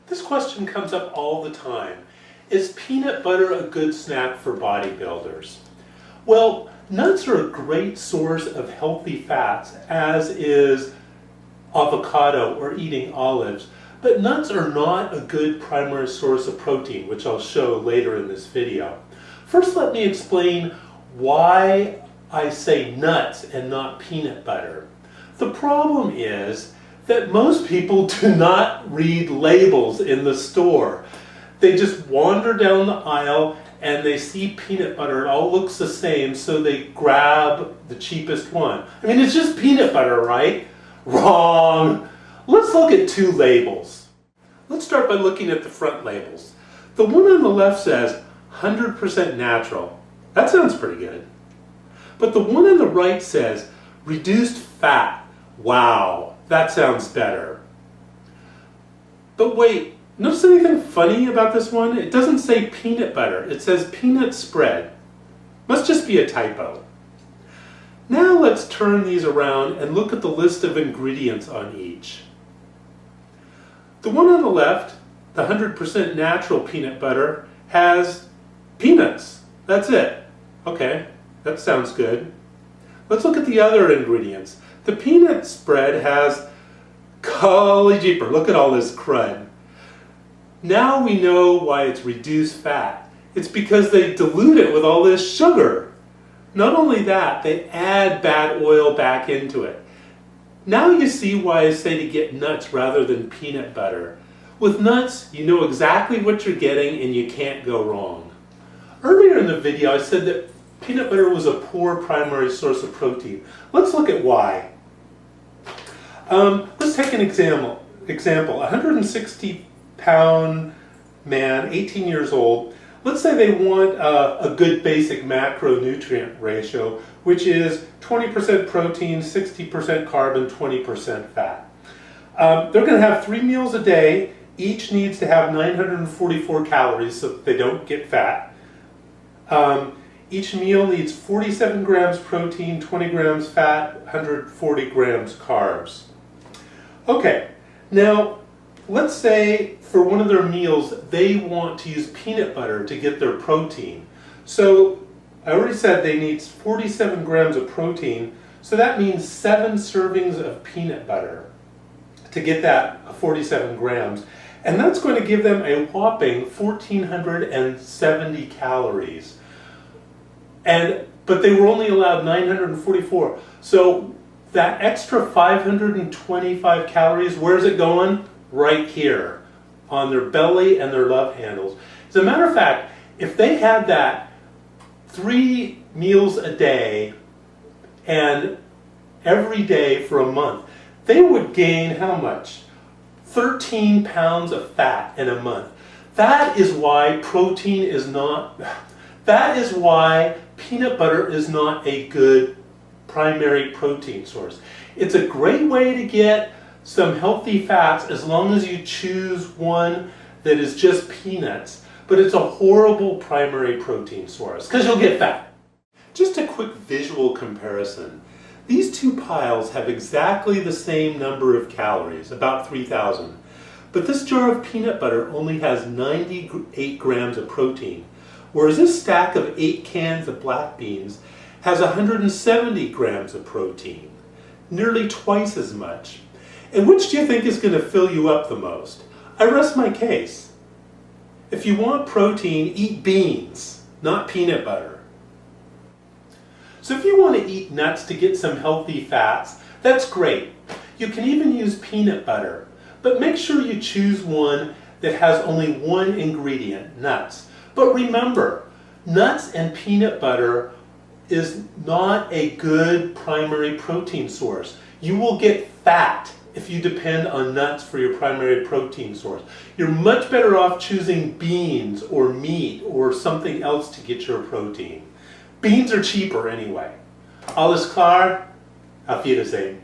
This question comes up all the time. Is peanut butter a good snack for bodybuilders? Well, nuts are a great source of healthy fats, as is avocado or eating olives. But nuts are not a good primary source of protein, which I'll show later in this video. First, let me explain why I say nuts and not peanut butter. The problem is that most people do not read labels in the store. They just wander down the aisle and they see peanut butter. It all looks the same, so they grab the cheapest one. I mean, it's just peanut butter, right? Wrong. Let's look at two labels. Let's start by looking at the front labels. The one on the left says 100% natural. That sounds pretty good. But the one on the right says reduced fat. Wow, that sounds better. But wait, notice anything funny about this one? It doesn't say peanut butter, it says peanut spread. Must just be a typo. Now let's turn these around and look at the list of ingredients on each. The one on the left, the 100% natural peanut butter, has peanuts. That's it. Okay, that sounds good. Let's look at the other ingredients. The peanut spread has, golly jeeper, look at all this crud. Now we know why it's reduced fat. It's because they dilute it with all this sugar. Not only that, they add bad oil back into it. Now you see why I say to get nuts rather than peanut butter. With nuts, you know exactly what you're getting and you can't go wrong. Earlier in the video, I said that peanut butter was a poor primary source of protein. Let's look at why. Let's take an example. A 160-pound man, 18 years old. Let's say they want a good basic macronutrient ratio, which is 20% protein, 60% carb, and 20% fat. They're going to have 3 meals a day. Each needs to have 944 calories so that they don't get fat. Each meal needs 47 grams protein, 20 grams fat, 140 grams carbs. Okay, now let's say for one of their meals they want to use peanut butter to get their protein. So I already said they need 47 grams of protein, so that means 7 servings of peanut butter to get that 47 grams. And that's going to give them a whopping 1,470 calories. But they were only allowed 944. So that extra 525 calories, where's it going? Right here on their belly and their love handles. As a matter of fact, if they had that 3 meals a day and every day for a month, they would gain how much? 13 pounds of fat in a month. That is why peanut butter is not a good primary protein source. It's a great way to get some healthy fats as long as you choose one that is just peanuts, but it's a horrible primary protein source because you'll get fat. Just a quick visual comparison. These two piles have exactly the same number of calories, about 3,000, but this jar of peanut butter only has 98 grams of protein, whereas this stack of 8 cans of black beans has 170 grams of protein, nearly twice as much. And which do you think is going to fill you up the most? I rest my case. If you want protein, eat beans, not peanut butter. So if you want to eat nuts to get some healthy fats, that's great. You can even use peanut butter, but make sure you choose one that has only one ingredient, nuts. But remember, nuts and peanut butter is not a good primary protein source. You will get fat if you depend on nuts for your primary protein source. You're much better off choosing beans or meat or something else to get your protein. Beans are cheaper anyway. Alles klar? Auf Wiedersehen.